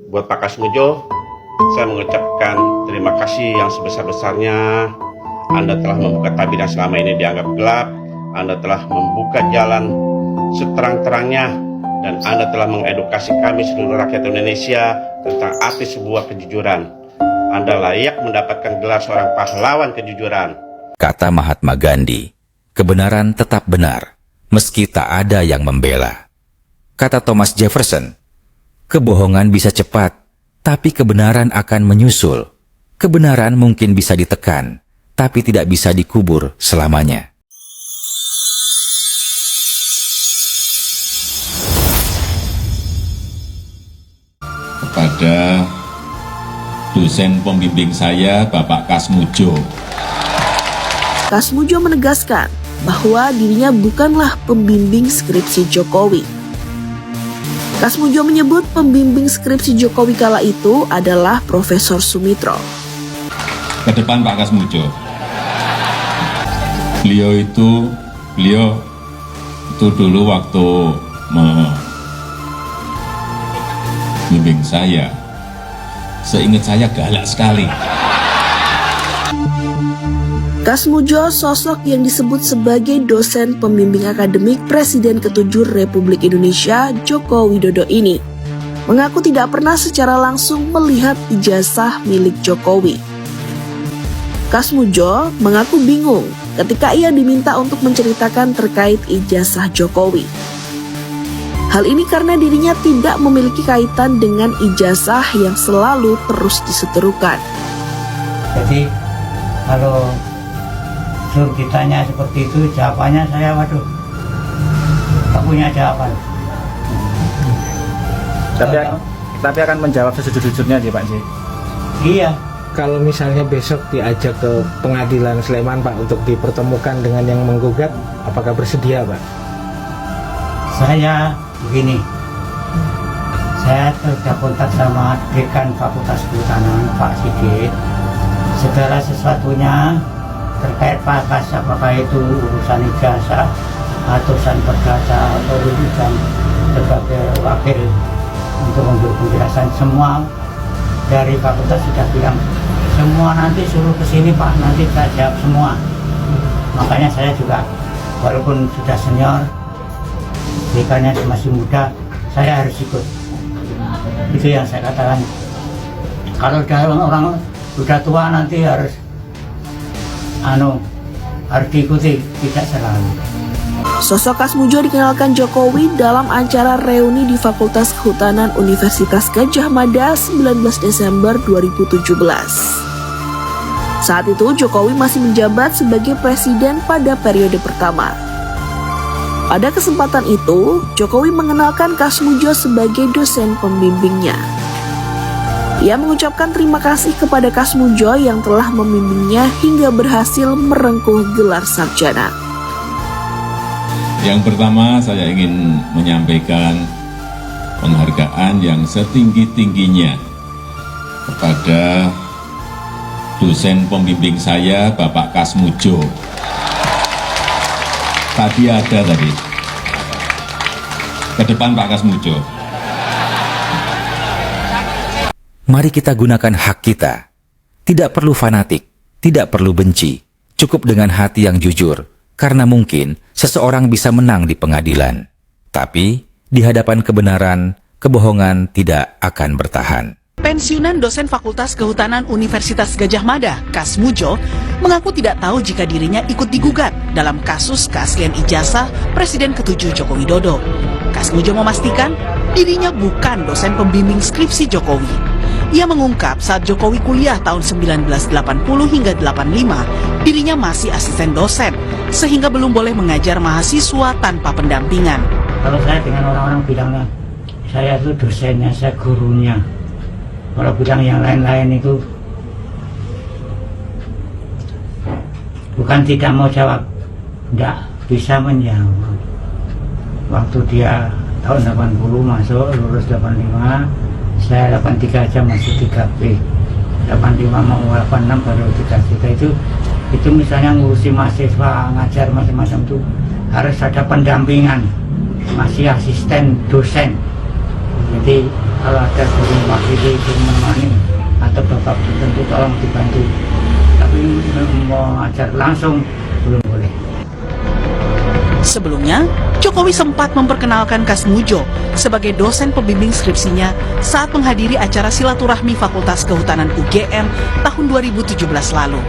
Buat Pak Kasmujo, saya mengucapkan terima kasih yang sebesar-besarnya. Anda telah membuka tabir yang selama ini dianggap gelap. Anda telah membuka jalan seterang-terangnya, dan Anda telah mengedukasi kami seluruh rakyat Indonesia tentang arti sebuah kejujuran. Anda layak mendapatkan gelar seorang pahlawan kejujuran. Kata Mahatma Gandhi, kebenaran tetap benar, meski tak ada yang membela. Kata Thomas Jefferson, kebohongan bisa cepat, tapi kebenaran akan menyusul. Kebenaran mungkin bisa ditekan, tapi tidak bisa dikubur selamanya. Kepada dosen pembimbing saya, Bapak Kasmujo. Kasmujo menegaskan bahwa dirinya bukanlah pembimbing skripsi Jokowi. Kasmujo menyebut pembimbing skripsi Jokowi kala itu adalah Profesor Sumitro. Ke depan Pak Kasmujo. Beliau itu dulu waktu membimbing saya, seingat saya galak sekali. Kasmujo sosok yang disebut sebagai dosen pembimbing akademik Presiden ke-7 Republik Indonesia Joko Widodo ini mengaku tidak pernah secara langsung melihat ijazah milik Jokowi. Kasmujo mengaku bingung ketika ia diminta untuk menceritakan terkait ijazah Jokowi. Hal ini karena dirinya tidak memiliki kaitan dengan ijazah yang selalu terus diseterukan. Jadi kalau suruh ditanya seperti itu, jawabannya saya waduh, tak punya jawaban. Tapi akan menjawab sejujur-jujurnya sih Pak Ji. Iya. Kalau misalnya besok diajak ke pengadilan Sleman Pak untuk dipertemukan dengan yang menggugat, apakah bersedia Pak? Saya begini, saya sudah kontak sama Dekan Fakultas Kehutanan Pak Sigit. Segala sesuatunya terkait pakas, apakah itu urusan ijazah atau urusan perdata atau urusan sebagai wakil untuk memberi penjelasan, semua dari fakultas sudah bilang semua nanti suruh ke sini Pak, nanti saya jawab semua. Makanya saya juga walaupun sudah senior, dekannya masih muda, saya harus ikut. Itu yang saya katakan. Kalau orang sudah tua nanti harus diikuti, tidak selalu. Sosok Kasmujo dikenalkan Jokowi dalam acara reuni di Fakultas Kehutanan Universitas Gadjah Mada 19 Desember 2017. Saat itu Jokowi masih menjabat sebagai presiden pada periode pertama. Pada kesempatan itu, Jokowi mengenalkan Kasmujo sebagai dosen pembimbingnya. Ia mengucapkan terima kasih kepada Kasmujo yang telah membimbingnya hingga berhasil merengkuh gelar sarjana. Yang pertama, saya ingin menyampaikan penghargaan yang setinggi-tingginya kepada dosen pembimbing saya, Bapak Kasmujo. Tadi ada tadi. Ke depan Pak Kasmujo. Mari kita gunakan hak kita. Tidak perlu fanatik, tidak perlu benci. Cukup dengan hati yang jujur, karena mungkin seseorang bisa menang di pengadilan. Tapi, di hadapan kebenaran, kebohongan tidak akan bertahan. Pensiunan dosen Fakultas Kehutanan Universitas Gadjah Mada, Kasmujo, mengaku tidak tahu jika dirinya ikut digugat dalam kasus keaslian ijazah Presiden ke-7 Joko Widodo. Kasmujo memastikan dirinya bukan dosen pembimbing skripsi Jokowi. Ia mengungkap saat Jokowi kuliah tahun 1980 hingga 85, dirinya masih asisten dosen, sehingga belum boleh mengajar mahasiswa tanpa pendampingan. Kalau saya dengan orang-orang bilangnya, saya itu dosennya, saya gurunya. Kalau bilang yang lain-lain itu bukan tidak mau jawab, tidak bisa menjawab. Waktu dia tahun 80 masuk, lulus 85, saya 83 aja masih 3B, 85 mau 86 baru 3 juta. Itu misalnya ngurusi mahasiswa, ngajar macam-macam itu harus ada pendampingan, masih asisten dosen. Jadi kalau ada guru Pak Siti guru menemani atau bapak tertentu tolong dibantu. Tapi mau ajar langsung belum boleh. Sebelumnya, Jokowi sempat memperkenalkan Kasmujo sebagai dosen pembimbing skripsinya saat menghadiri acara silaturahmi Fakultas Kehutanan UGM tahun 2017 lalu.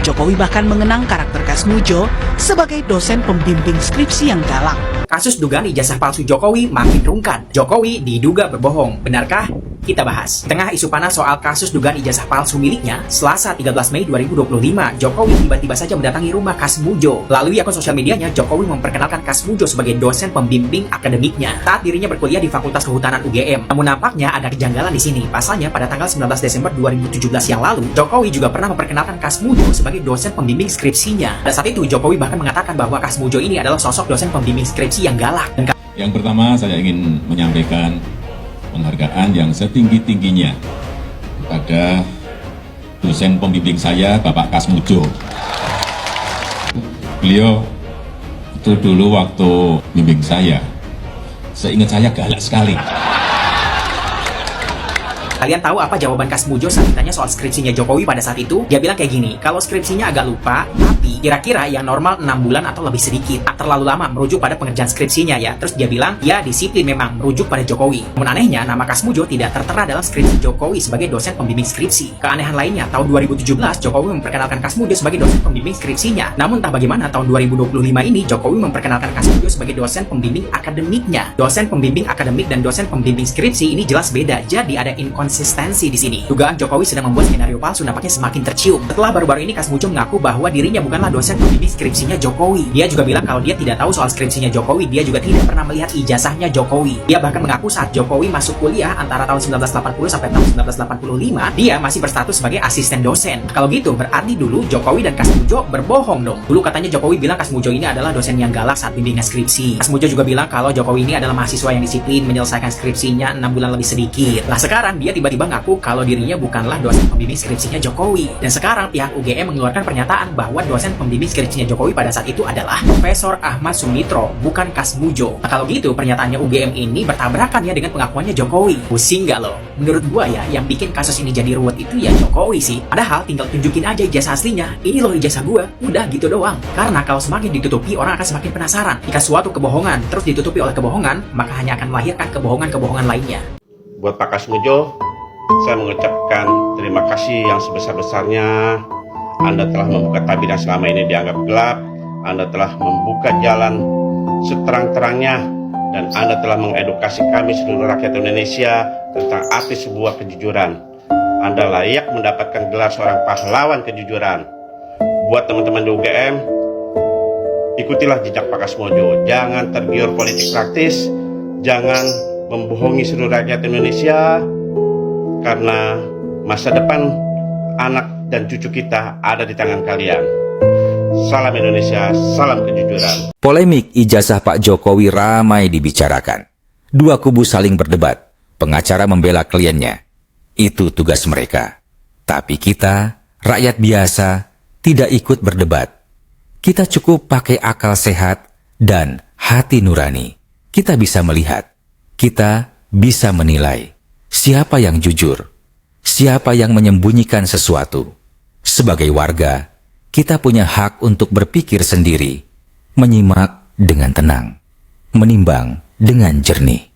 Jokowi bahkan mengenang karakter Kasmujo sebagai dosen pembimbing skripsi yang galak. Kasus dugaan ijazah palsu Jokowi makin rungkat. Jokowi diduga berbohong. Benarkah? Kita bahas. Tengah isu panas soal kasus dugaan ijazah palsu miliknya, Selasa 13 Mei 2025, Jokowi tiba-tiba saja mendatangi rumah Kasmujo. Melalui akun sosial medianya, Jokowi memperkenalkan Kasmujo sebagai dosen pembimbing akademiknya saat dirinya berkuliah di Fakultas Kehutanan UGM. Namun nampaknya ada kejanggalan di sini. Pasalnya pada tanggal 19 Desember 2017 yang lalu, Jokowi juga pernah memperkenalkan Kasmujo sebagai dosen pembimbing skripsinya. Pada saat itu, Jokowi bahkan mengatakan bahwa Kasmujo ini adalah sosok dosen pembimbing skripsi yang galak. Dan Yang pertama saya ingin menyampaikan penghargaan yang setinggi-tingginya kepada dosen pembimbing saya, Bapak Kasmujo. Beliau itu dulu waktu bimbing saya, seingat saya galak sekali. kalian tahu apa jawaban Kasmujo saat ditanya soal skripsinya Jokowi pada saat itu? Dia bilang kayak gini, kalau skripsinya agak lupa, tapi kira-kira yang normal 6 bulan atau lebih sedikit. Tak terlalu lama merujuk pada pengerjaan skripsinya ya. Terus dia bilang, ya disiplin memang, merujuk pada Jokowi. Namun anehnya, nama Kasmujo tidak tertera dalam skripsi Jokowi sebagai dosen pembimbing skripsi. Keanehan lainnya, tahun 2017, Jokowi memperkenalkan Kasmujo sebagai dosen pembimbing skripsinya. Namun entah bagaimana, tahun 2025 ini, Jokowi memperkenalkan Kasmujo sebagai dosen pembimbing akademiknya. Dosen pembimbing akademik dan dosen pembimbing skripsi ini jelas beda, jadi ada inkonsistensi di sini. Dugaan Jokowi sedang membuat skenario palsu nampaknya semakin tercium. Setelah baru-baru ini Kasmujo mengaku bahwa dirinya bukanlah dosen pembimbing skripsinya Jokowi. Dia juga bilang kalau dia tidak tahu soal skripsinya Jokowi, dia juga tidak pernah melihat ijazahnya Jokowi. Dia bahkan mengaku saat Jokowi masuk kuliah antara tahun 1980 sampai tahun 1985, dia masih berstatus sebagai asisten dosen. Kalau gitu berarti dulu Jokowi dan Kasmujo berbohong dong. Dulu katanya Jokowi bilang Kasmujo ini adalah dosen yang galak saat bimbingan skripsi. Kasmujo juga bilang kalau Jokowi ini adalah mahasiswa yang disiplin, menyelesaikan skripsinya 6 bulan lebih sedikit. Lah sekarang dia tiba-tiba ngaku kalau dirinya bukanlah dosen pembimbing skripsinya Jokowi. Dan sekarang pihak UGM mengeluarkan pernyataan bahwa dosen pembimbing skripsinya Jokowi pada saat itu adalah Profesor Ahmad Sumitro, bukan Kasmujo. Nah, kalau gitu pernyataannya UGM ini bertabrakan ya dengan pengakuannya Jokowi. Pusing gak lo? Menurut gua ya, yang bikin kasus ini jadi ruwet itu ya Jokowi sih. Padahal tinggal tunjukin aja ijazah aslinya. Ini loh ijazah gua, udah gitu doang. Karena kalau semakin ditutupi, orang akan semakin penasaran. Jika suatu kebohongan terus ditutupi oleh kebohongan, maka hanya akan melahirkan kebohongan-kebohongan lainnya. Buat Pak Kasmujo, saya mengucapkan terima kasih yang sebesar-besarnya. Anda telah membuka tabir yang selama ini dianggap gelap. Anda telah membuka jalan seterang-terangnya, dan Anda telah mengedukasi kami seluruh rakyat Indonesia tentang arti sebuah kejujuran. Anda layak mendapatkan gelar seorang pahlawan kejujuran. Buat teman-teman di UGM, ikutilah jejak Pak Kasmujo. Jangan tergiur politik praktis, jangan membohongi seluruh rakyat Indonesia, karena masa depan anak dan cucu kita ada di tangan kalian. Salam Indonesia, salam kejujuran. Polemik ijazah Pak Jokowi ramai dibicarakan. Dua kubu saling berdebat, pengacara membela kliennya. Itu tugas mereka. Tapi kita, rakyat biasa, tidak ikut berdebat. Kita cukup pakai akal sehat dan hati nurani. Kita bisa melihat, kita bisa menilai siapa yang jujur, siapa yang menyembunyikan sesuatu. Sebagai warga, kita punya hak untuk berpikir sendiri, menyimak dengan tenang, menimbang dengan jernih.